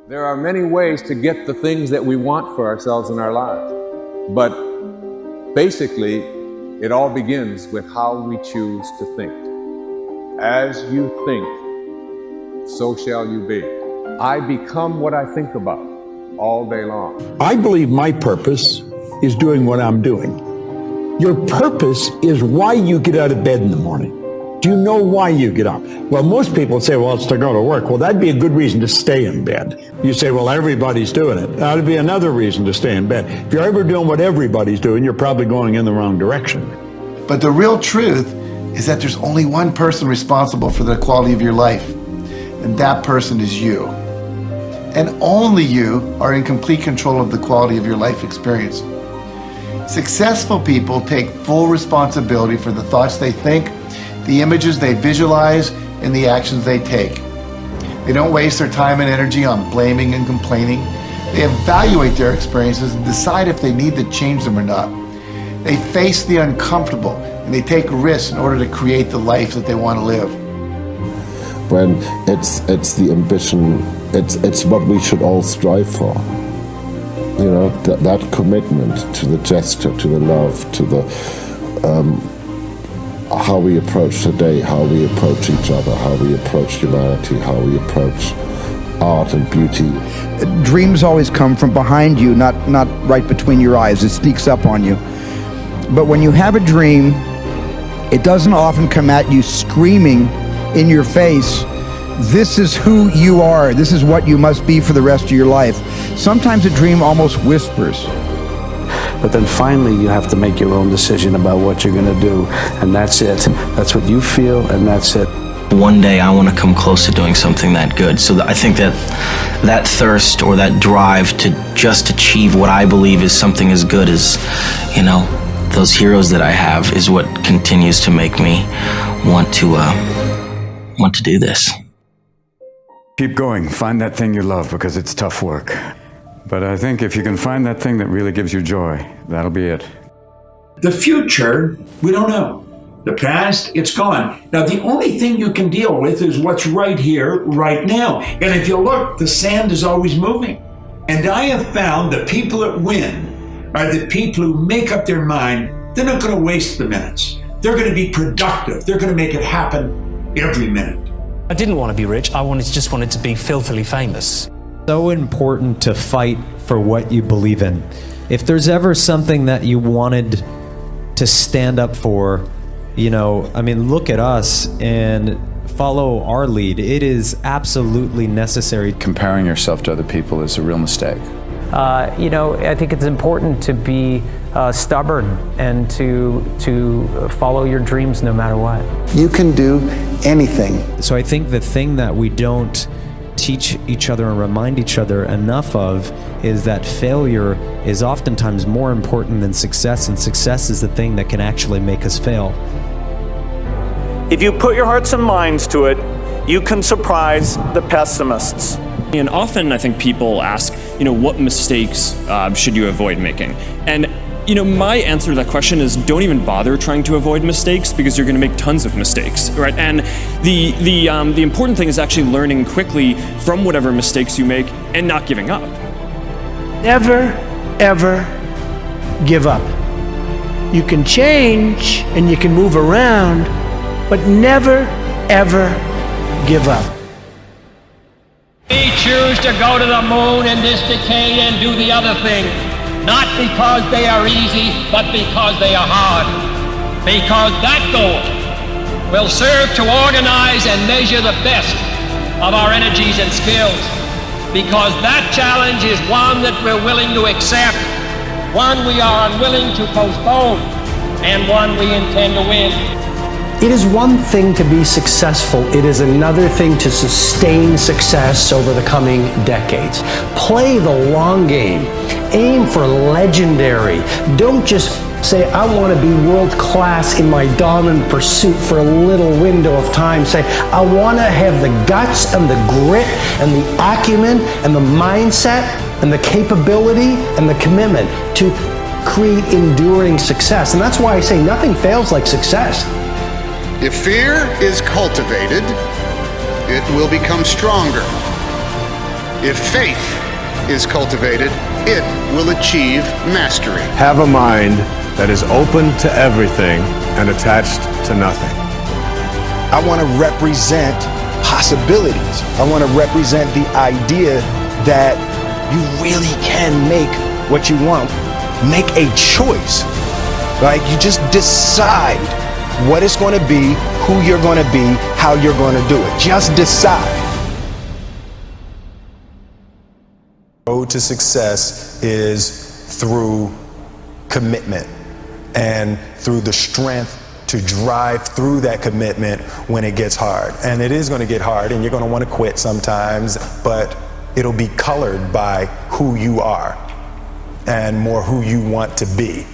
There are many ways to get the things that we want for ourselves in our lives. But basically, it all begins with how we choose to think. As you think, so shall you be. I become what I think about all day long. I believe my purpose is doing what I'm doing. Your purpose is why you get out of bed in the morning. Do you know why you get up? Well, most people say, well, it's to go to work. Well, that'd be a good reason to stay in bed. You say, well, everybody's doing it. That'd be another reason to stay in bed. If you're ever doing what everybody's doing, you're probably going in the wrong direction. But the real truth is that there's only one person responsible for the quality of your life, and that person is you. And only you are in complete control of the quality of your life experience. Successful people take full responsibility for the thoughts they think, the images they visualize, and the actions they take. They don't waste their time and energy on blaming and complaining. They evaluate their experiences and decide if they need to change them or not. They face the uncomfortable and they take risks in order to create the life that they want to live. When it's the ambition, it's what we should all strive for. You know, that commitment to the gesture, to the love, to the how we approach the day, how we approach each other, how we approach humanity, how we approach art and beauty. Dreams always come from behind you, not right between your eyes. It sneaks up on you. But when you have a dream, it doesn't often come at you screaming in your face, this is who you are, this is what you must be for the rest of your life. Sometimes a dream almost whispers. But then finally you have to make your own decision about what you're going to do, and that's it. That's what you feel, and that's it. One day I want to come close to doing something that good. So I think that thirst or that drive to just achieve what I believe is something as good as, you know, those heroes that I have is what continues to make me want to do this. Keep going. Find that thing you love, because it's tough work. But I think if you can find that thing that really gives you joy, that'll be it. The future, we don't know. The past, it's gone. Now, the only thing you can deal with is what's right here, right now. And if you look, the sand is always moving. And I have found the people that win are the people who make up their mind. They're not going to waste the minutes. They're going to be productive. They're going to make it happen every minute. I didn't want to be rich. I just wanted to be filthily famous. So important to fight for what you believe in. If there's ever something that you wanted to stand up for, you know, I mean, look at us and follow our lead. It is absolutely necessary. Comparing yourself to other people is a real mistake. You know, I think it's important to be stubborn and to follow your dreams no matter what. You can do anything. So I think the thing that we don't teach each other and remind each other enough of is that failure is oftentimes more important than success, and success is the thing that can actually make us fail. If you put your hearts and minds to it, you can surprise the pessimists. And often I think people ask, you know, what mistakes should you avoid making? And you know, my answer to that question is don't even bother trying to avoid mistakes, because you're going to make tons of mistakes, right? And the important thing is actually learning quickly from whatever mistakes you make and not giving up. Never, ever give up. You can change and you can move around, but never, ever give up. We choose to go to the moon in this decade and do the other thing. Not because they are easy, but because they are hard. Because that goal will serve to organize and measure the best of our energies and skills. Because that challenge is one that we're willing to accept, one we are unwilling to postpone, and one we intend to win. It is one thing to be successful, it is another thing to sustain success over the coming decades. Play the long game. Aim for legendary. Don't just say, I want to be world class in my dominant pursuit for a little window of time. Say, I want to have the guts and the grit and the acumen and the mindset and the capability and the commitment to create enduring success. And that's why I say nothing fails like success. If fear is cultivated, it will become stronger. If faith is cultivated, it will achieve mastery. Have a mind that is open to everything and attached to nothing. I want to represent possibilities. I want to represent the idea that you really can make what you want. Make a choice. Like, you just decide what it's going to be, who you're going to be, how you're going to do it. Just decide. The road to success is through commitment and through the strength to drive through that commitment when it gets hard. And it is going to get hard, and you're going to want to quit sometimes, but it'll be colored by who you are and more who you want to be.